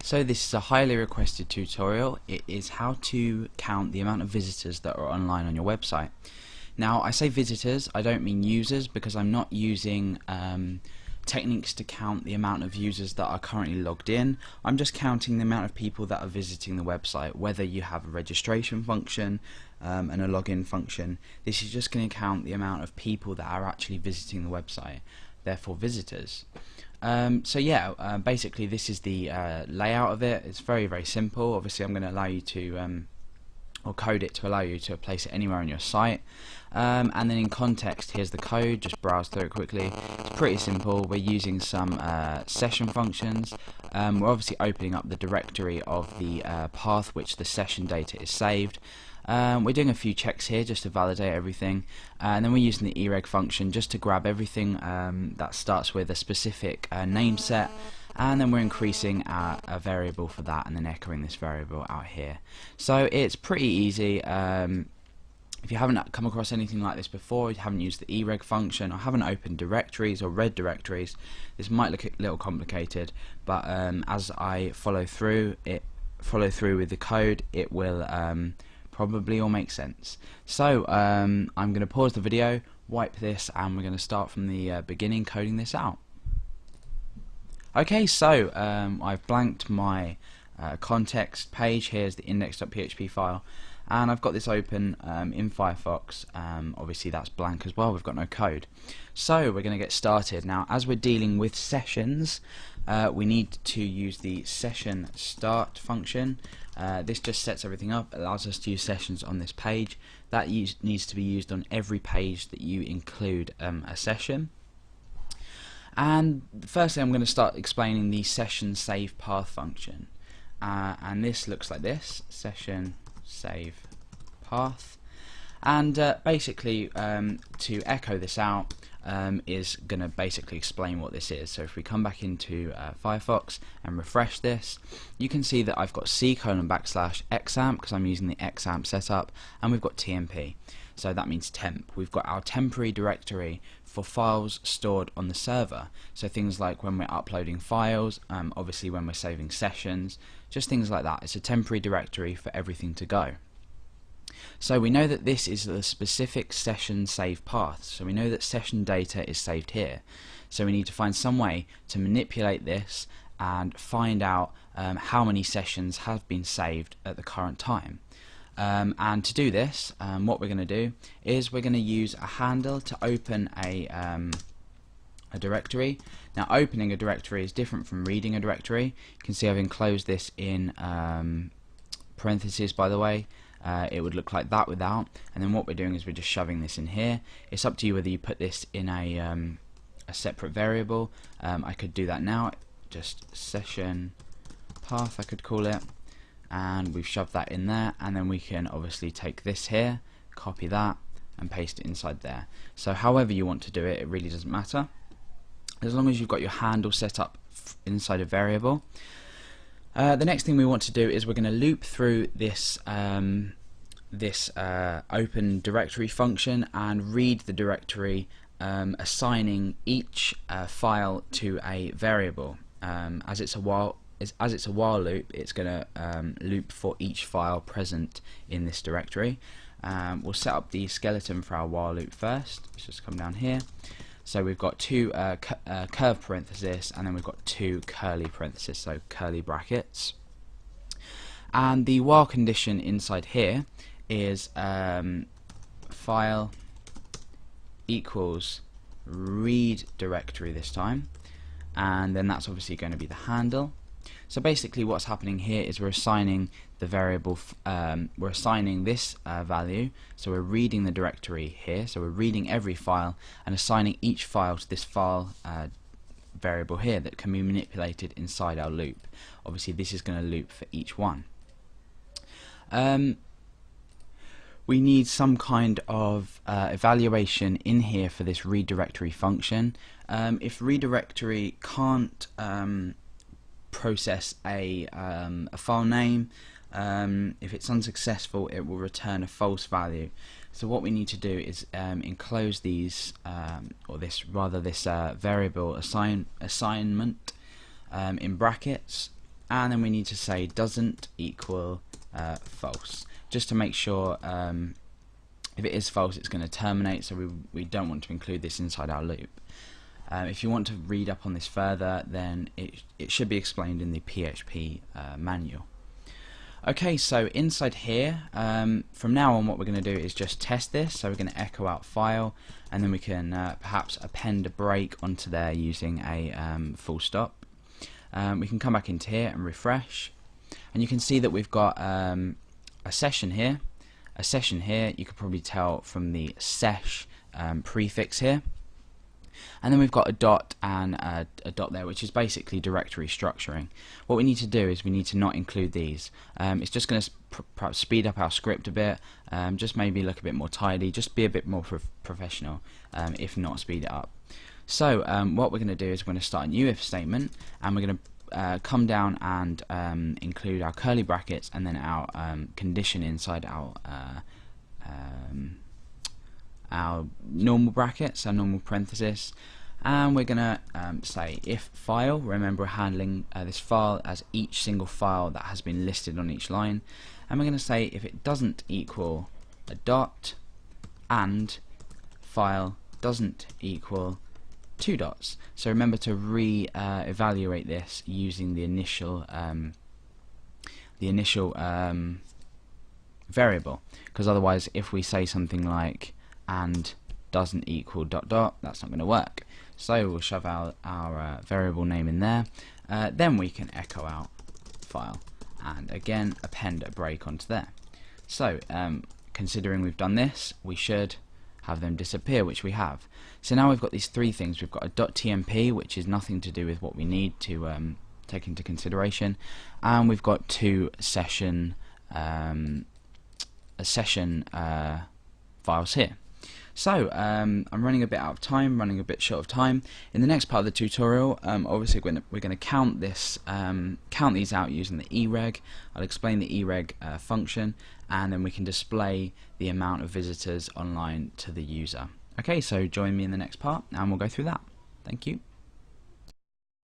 So this is a highly requested tutorial. It is how to count the amount of visitors that are online on your website. Now I say visitors, I don't mean users, because I'm not using techniques to count the amount of users that are currently logged in. I'm just counting the amount of people that are visiting the website, whether you have a registration function and a login function. This is just going to count the amount of people that are actually visiting the website, therefore visitors. Basically this is the layout of it. It's very simple. Obviously I'm going to allow you to or code it to allow you to place it anywhere on your site, and then in context here's the code. Just browse through it quickly. It's pretty simple. We're using some session functions. We're obviously opening up the directory of the path which the session data is saved. We're doing a few checks here just to validate everything, and then we're using the ereg function just to grab everything that starts with a specific name set, and then we're increasing a variable for that and then echoing this variable out here. So it's pretty easy. If you haven't come across anything like this before, you haven't used the ereg function or haven't opened directories or read directories, this might look a little complicated, but as I follow through with the code, it will probably all make sense. So I'm going to pause the video, wipe this, and we're going to start from the beginning coding this out. Okay, so I've blanked my context page. Here's the index.php file, and I've got this open in Firefox. Obviously that's blank as well, we've got no code. So we're going to get started. Now as we're dealing with sessions, we need to use the session start function. This just sets everything up, allows us to use sessions on this page. That needs to be used on every page that you include a session. And firstly I'm going to start explaining the session save path function, and this looks like this: session save path. And basically to echo this out is going to basically explain what this is. So if we come back into Firefox and refresh this, you can see that I've got c:\\xamp because I'm using the xamp setup, and we've got tmp. So that means temp. We've got our temporary directory for files stored on the server. So things like when we're uploading files, obviously when we're saving sessions, just things like that. It's a temporary directory for everything to go. So we know that this is the specific session save path. So we know that session data is saved here. So we need to find some way to manipulate this and find out how many sessions have been saved at the current time. And to do this, what we're going to do is we're going to use a handle to open a directory. Now opening a directory is different from reading a directory. You can see I've enclosed this in parentheses, by the way. It would look like that without, and then what we're doing is we're just shoving this in here. It's up to you whether you put this in a separate variable. I could do that now, just session path I could call it, and we've shoved that in there, and then we can obviously take this here, copy that, and paste it inside there. So however you want to do it, it really doesn't matter, as long as you've got your handle set up inside a variable. The next thing we want to do is we're going to loop through this open directory function and read the directory, assigning each file to a variable. As it's a while loop, it's going to loop for each file present in this directory. We'll set up the skeleton for our while loop first. Let's just come down here. So we've got two curved parentheses, and then we've got two curly parentheses, so curly brackets. And the while condition inside here is file equals read directory this time, and then that's obviously going to be the handle. So basically what's happening here is we're assigning the variable, we're assigning this value, so we're reading the directory here, so we're reading every file and assigning each file to this file variable here that can be manipulated inside our loop. Obviously this is going to loop for each one. We need some kind of evaluation in here for this read directory function. If read directory can't process a file name, if it's unsuccessful, it will return a false value. So what we need to do is enclose these, or this variable assignment in brackets, and then we need to say doesn't equal false, just to make sure if it is false it's going to terminate, so we don't want to include this inside our loop. If you want to read up on this further, then it should be explained in the PHP manual. Okay, so inside here, from now on what we're going to do is just test this. So we're going to echo out file, and then we can perhaps append a break onto there using a full stop. We can come back into here and refresh, and you can see that we've got a session here. A session here, you could probably tell from the sesh prefix here. And then we've got a dot and a dot there, which is basically directory structuring. What we need to do is we need to not include these. It's just going to perhaps speed up our script a bit, just maybe look a bit more tidy, just be a bit more professional, if not speed it up. So what we're going to do is we're going to start a new if statement, and we're going to come down and include our curly brackets and then our condition inside our normal brackets, our normal parenthesis, and we're gonna say if file. Remember, we're handling this file as each single file that has been listed on each line, and we're gonna say if it doesn't equal a dot and file doesn't equal 2 dots. So remember to evaluate this using the initial variable, because otherwise if we say something like and doesn't equal dot dot, that's not going to work. So we'll shove our variable name in there, then we can echo out file and again append a break onto there. So considering we've done this, we should have them disappear, which we have. So now we've got these three things. We've got a .tmp, which is nothing to do with what we need to take into consideration, and we've got two session files here. So I'm running a bit out of time, running a bit short of time. In the next part of the tutorial, obviously we're going to count these out using the ereg. I'll explain the ereg function, and then we can display the amount of visitors online to the user. Okay, so join me in the next part and we'll go through that. Thank you.